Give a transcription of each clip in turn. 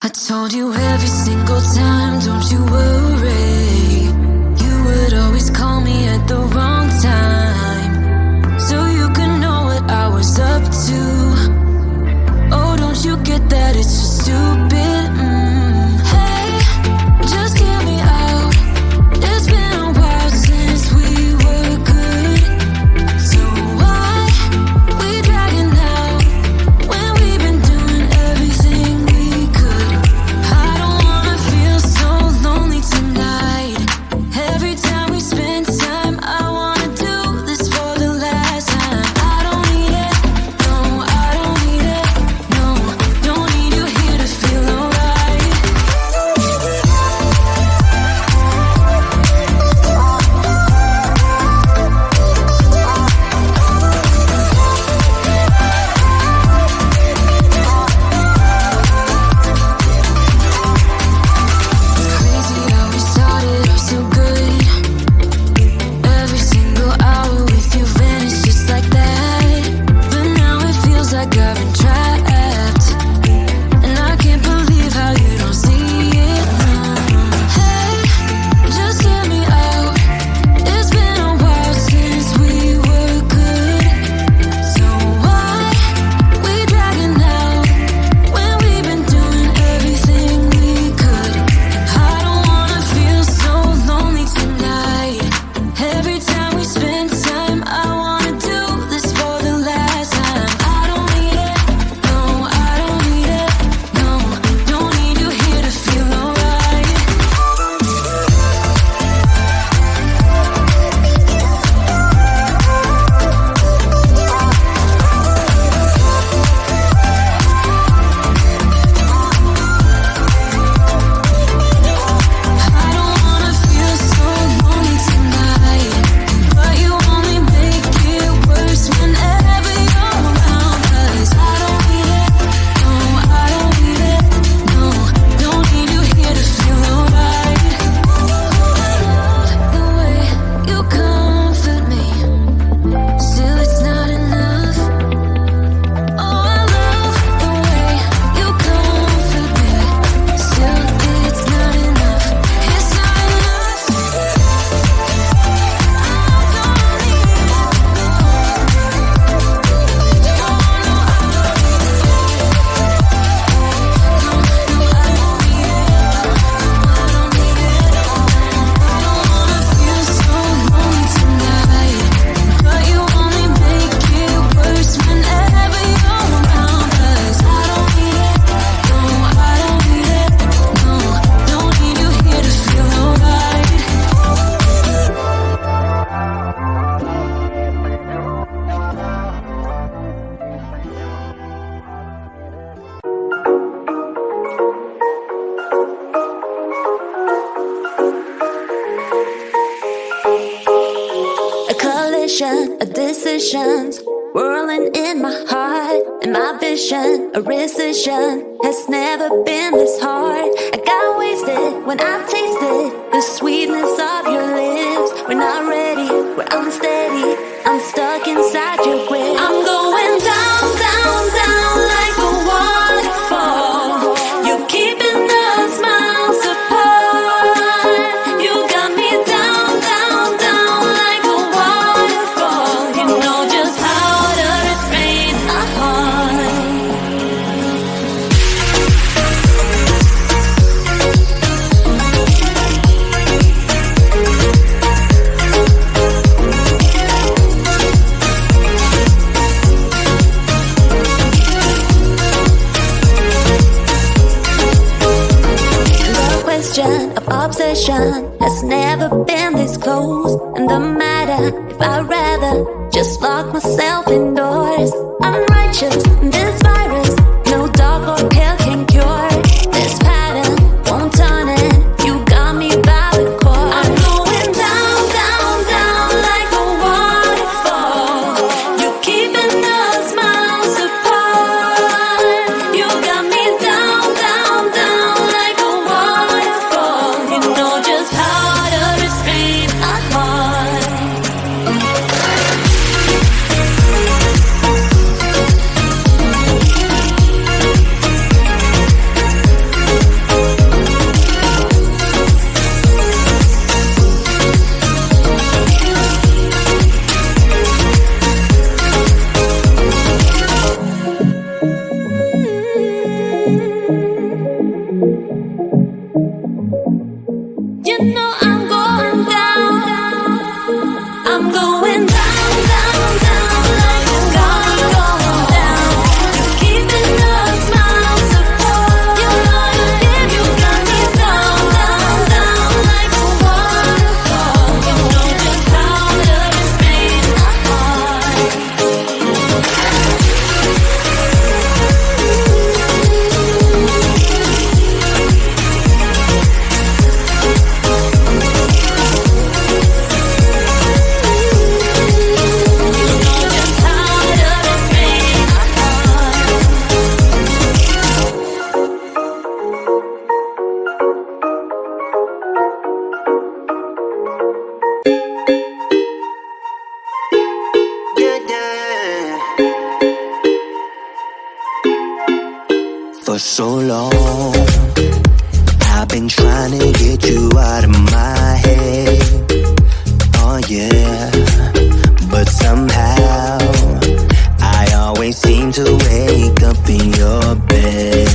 I told you every single time, don't you worry. You would always call me at the wrong time, so you could know what I was up to. Oh, don't you get that it's just stupid? Hey, just hear me out. It's been a while since we were good, so why we dragging out when we've been doing everything we could? I don't wanna feel so lonely tonight. Every time we spend time, I wanna do this for the last time. I don't need it, no, I don't need it, no. Don't need you here to feel alright. Crazy how we started off so good. Every single hour with you vanished just like that. But now it feels like I've been trapped, and I can't believe how you don't see it. Hey, just hear me out. It's been a while since we were good, so why we dragging out when we've been doing everything we could? I don't wanna feel so lonely tonight. Every time we spend time, I wanna do this for the last time. I don't need it, no, I don't need it, no. Don't need you here to feel alright. I don't wanna feel so lonely tonight, but you only make it worse whenever you're around. 'Cause I don't need it, no, I don't need it, no. Don't need you here to feel alright. I love the way you comfort me, still it's not enough. Oh, I love the way you comfort me, still it's not enough. It's not enough. Feel so lonely tonight, but you only make it worse whenever you're around. 'Cause I don't need it, no, I don't need it, no. Don't need you here to feel alright. A collision of decisions whirling in my heart, and my vision, a rescission, has never been this hard. I got wasted when I tasted the sweetness of your lips. We're not ready, we're unsteady, I'm stuck inside your grip. I'm going down, down, down like a waterfall. You're keeping us miles apart. You got me down, down, down like a waterfall. You know just how to restrain a heart. The question of obsession has never been this close. And no matter if I'd rather just lock myself indoors. I'm righteous in this virus, no dog or pill can cure. This pattern won't turn it, you got me by the core. I'm going down, down, down like a waterfall. You're keeping us miles apart. You got me down, down, down like a waterfall. You know just how to restrain a heart. so long. I've been trying to get you out of my head. Oh yeah, but somehow I always seem to wake up in your bed.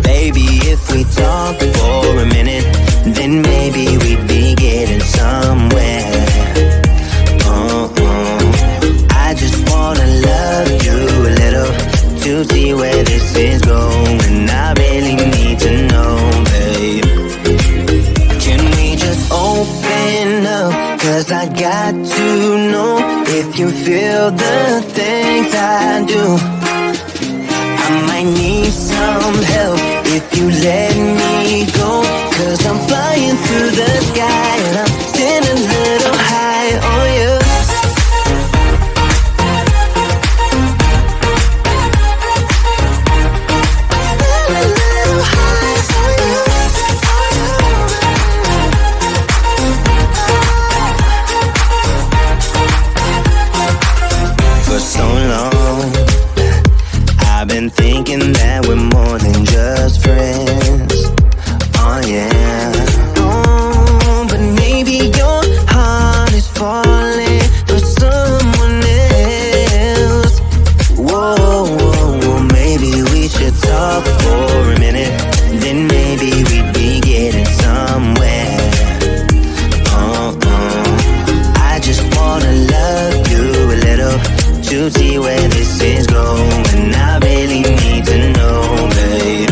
Baby, if we talk for a minute, then maybe we'd be getting somewhere. I just wanna love you a little to see where this is going. I really need to know, babe. Can we just open up? 'Cause I got to know if you feel the things I do. I might need some help if you let me go. 'Cause I'm flying through the sky and I'm still a little high on you. For so long, I've been thinking that we're more than just friends. Oh yeah. Oh, but maybe your heart is falling for someone else. Whoa, whoa, whoa, maybe we should talk for a minute. Then maybe we'd be getting somewhere. I just wanna love you a little to see where this is going. I really need to know, babe.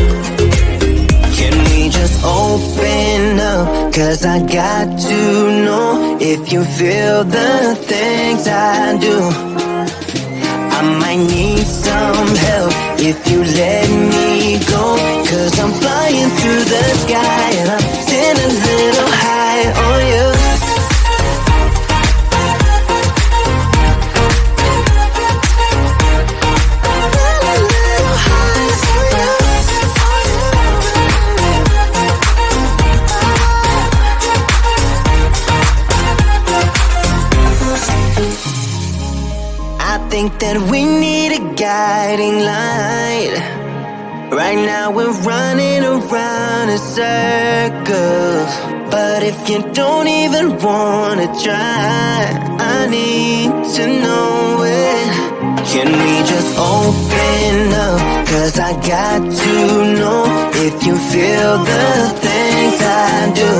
Can we just open up? 'Cause I got to know if you feel the things I do. I might need some help if you let me go. 'Cause I'm flying through the sky and I'm still a little high on you. I think that we need a guiding light. Right now we're running around in circles. But if you don't even wanna try, I need to know it. Can we just open up? 'Cause I got to know if you feel the things I do.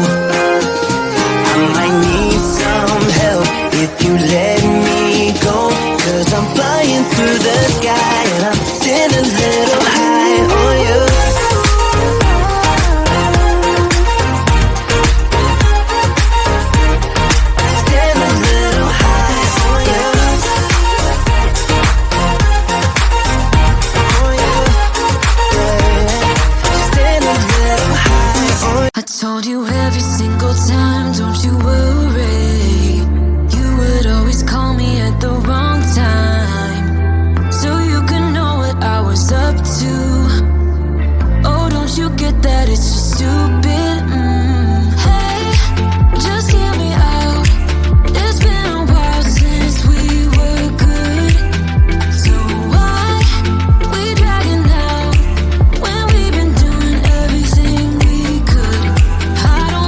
I might need some help if you let me go. 'Cause I'm flying through the sky and I'm still a little high on you. Still a little high on you. On you. Still a little high on you. I told you every single time, don't you worry. You would always call me at the wrong time, so you could know what I was up to. Oh, don't you get that it's just stupid? Hey, just hear me out. It's been a while since we were good, so why we dragging out when we've been doing everything we could? I don't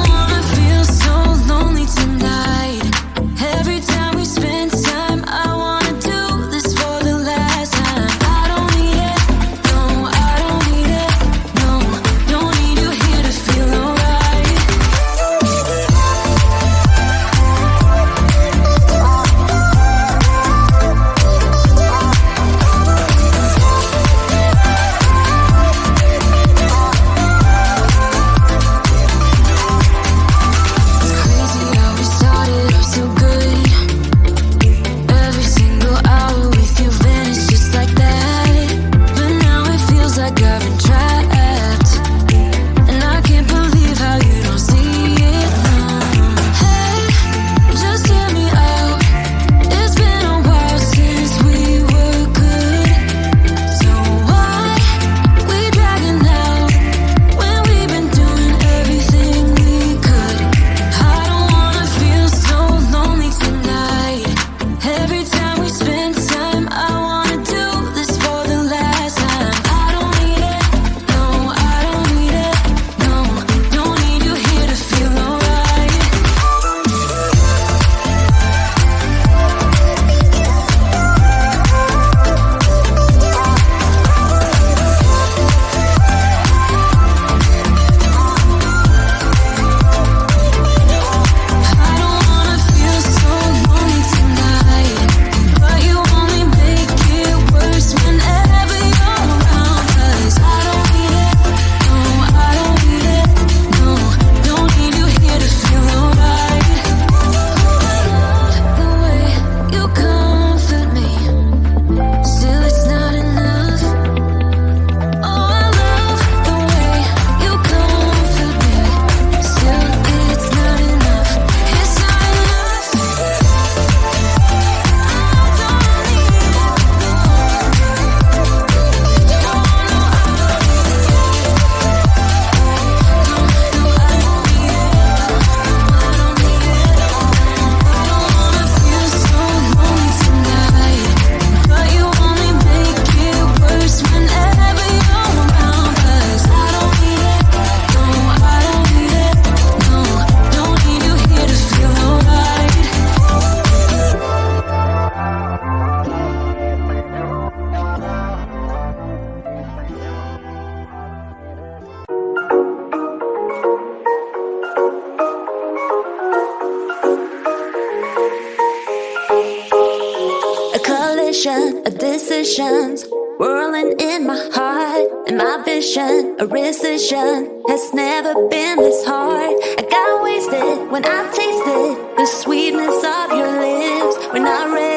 decisions whirling in my heart, and my vision, a rescission, has never been this hard. I got wasted when I tasted the sweetness of your lips. When I read